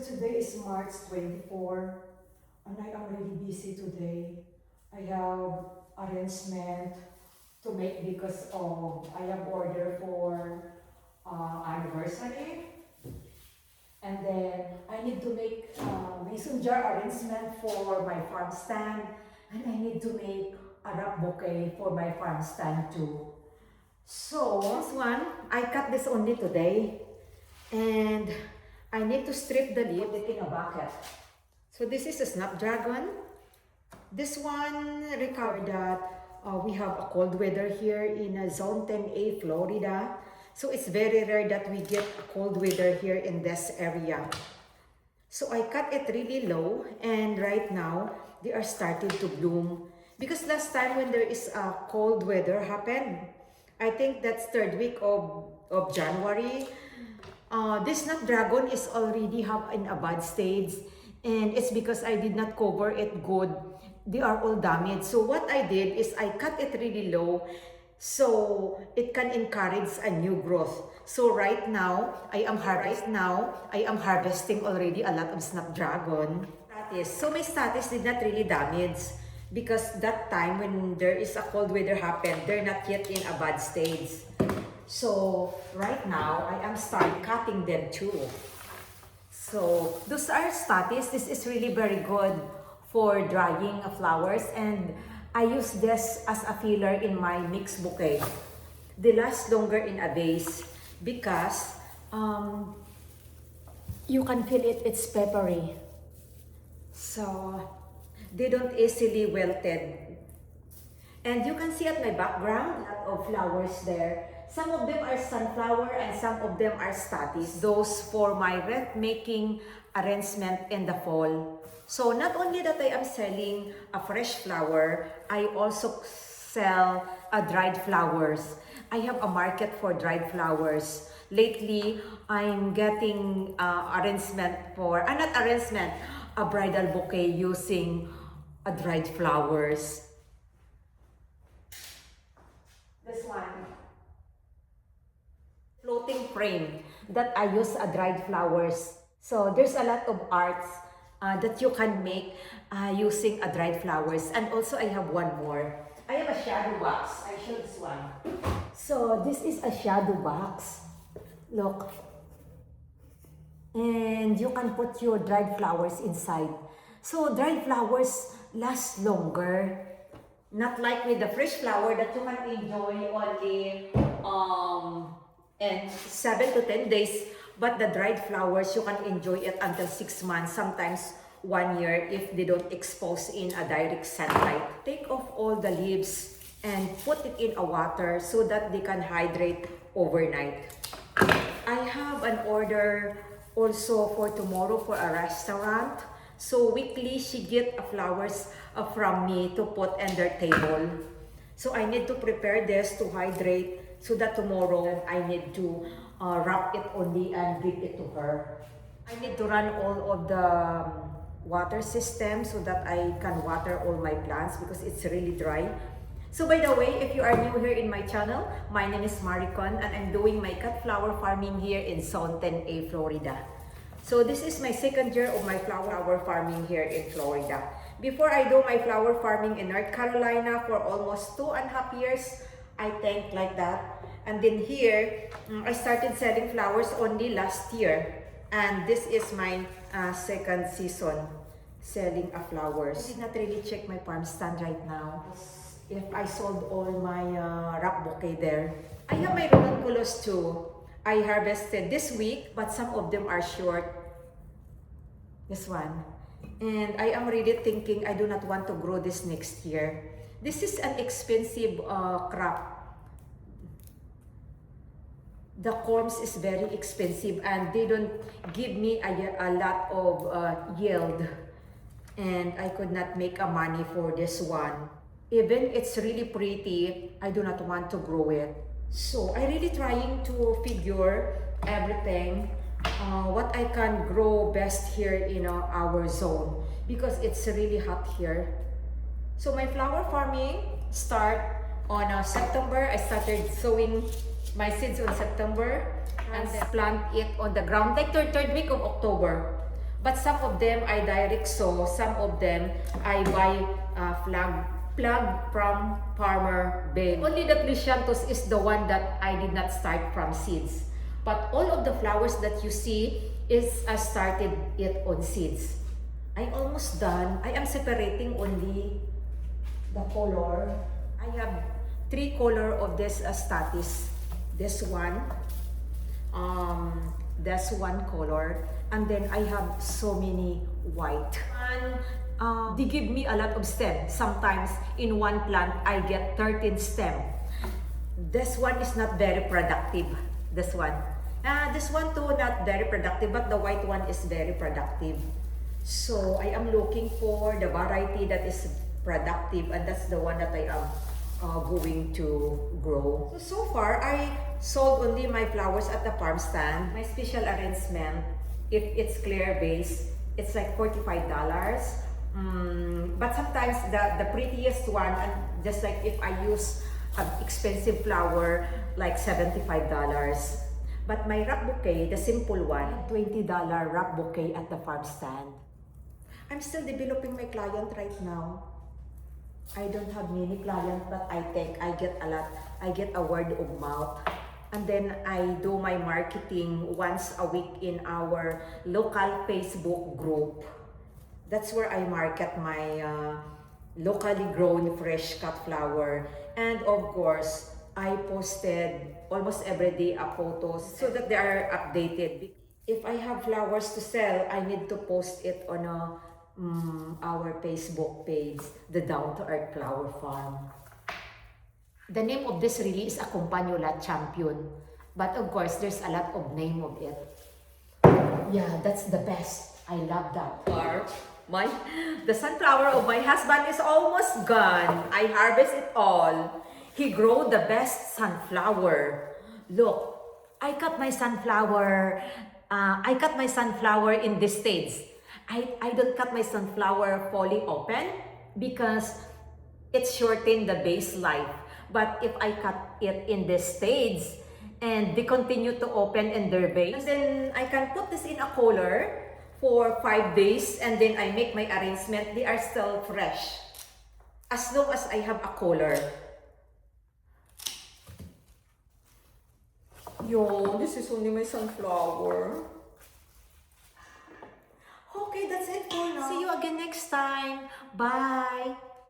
today is March 24 and I am really busy today. I have arrangement to make because I have order for anniversary. And then I need to make mason jar arrangement for my farm stand, and I need to make a wrap bouquet for my farm stand too. So this one, I cut this only today, and I need to strip the leaf, put it in a bucket. So this is a snapdragon. This one recovered that we have a cold weather here in Zone 10A, Florida. So it's very rare that we get cold weather here in this area. So I cut it really low, and right now they are starting to bloom. Because last time when there is a cold weather happened, I think that's third week of January, this snapdragon is already have in a bad stage, and it's because I did not cover it good. They are all damaged. So what I did is I cut it really low so it can encourage a new growth. So right now, I am harvesting already a lot of snapdragon. So my status did not really damage because that time when there is a cold weather happened, they're not yet in a bad stage. So right now, I am starting cutting them too. So those are status. This is really very good for drying flowers, and I use this as a filler in my mixed bouquet. They last longer in a vase because you can feel it, it's peppery. So they don't easily wilted. And you can see at my background, a lot of flowers there. Some of them are sunflower and some of them are statice. Those for my wreath making arrangement in the fall. So not only that I am selling a fresh flower, I also sell dried flowers. I have a market for dried flowers. Lately, I'm getting arrangement for, not arrangement, a bridal bouquet using dried flowers. This one, floating frame that I use dried flowers. So there's a lot of arts that you can make using dried flowers. And also I have one more. I have a shadow box. I show this one. So this is a shadow box. Look. And you can put your dried flowers inside. So dried flowers last longer. Not like with the fresh flower that you can enjoy only in 7 to 10 days. But the dried flowers, you can enjoy it until 6 months, sometimes 1 year if they don't expose in a direct sunlight. Take off all the leaves and put it in a water so that they can hydrate overnight. I have an order also for tomorrow for a restaurant. So weekly, she get flowers from me to put on their table. So I need to prepare this to hydrate so that tomorrow I need to wrap it only and give it to her. I need to run all of the water system so that I can water all my plants because it's really dry. So by the way, if you are new here in my channel, my name is Maricon and I'm doing my cut flower farming here in Zone 10A, Florida. So this is my second year of my flower farming here in Florida. Before I do my flower farming in North Carolina for almost 2.5 years, I think like that. And then here, I started selling flowers only last year. And this is my second season selling flowers. I did not really check my farm stand right now. If I sold all my wrap bouquet there. I have my ranunculus too. I harvested this week, but some of them are short. This one. And I am really thinking I do not want to grow this next year. This is an expensive crop. The corms is very expensive and they don't give me a lot of yield. And I could not make a money for this one. Even it's really pretty, I do not want to grow it. So I really trying to figure everything, what I can grow best here in our zone because it's really hot here. So my flower farming start on September. I started sowing my seeds on September and then plant it on the ground like third week of October. But some of them I direct sow, some of them I buy plug from Farmer Bay. Only the Clishanthus is the one that I did not start from seeds. But all of the flowers that you see is I started it on seeds. I almost done. I am separating only the color. I have 3 color of this status. This one color, and then I have so many white. And they give me a lot of stem. Sometimes in one plant I get 13 stem. This one is not very productive. This one too not very productive, but the white one is very productive. So I am looking for the variety that is productive, and that's the one that I am going to grow. So far, I sold only my flowers at the farm stand. My special arrangement, if it's clear base, it's like $45. But sometimes the prettiest one, and just like if I use an expensive flower, like $75. But my wrap bouquet, the simple one, $20 wrap bouquet at the farm stand. I'm still developing my client right now. I don't have many clients, but I think I get a lot. I get a word of mouth. And then I do my marketing once a week in our local Facebook group. That's where I market my locally grown fresh cut flower. And of course, I posted almost every day a photos so that they are updated. If I have flowers to sell, I need to post it on our Facebook page, the Down to Earth Flower Farm. The name of this really is a Campanula Champion, but of course there's a lot of name of it. Yeah, that's the best. I love that. The sunflower of my husband is almost gone. I harvest it all. He grow the best sunflower. Look, I cut my sunflower in this stage. I don't cut my sunflower fully open because it shorten the base life. But if I cut it in this stage and they continue to open in their base, and then I can put this in a cooler for 5 days, and then I make my arrangement. They are still fresh as long as I have a cooler. Yo, this is only my sunflower. Okay, that's it for now. See you again next time. Bye.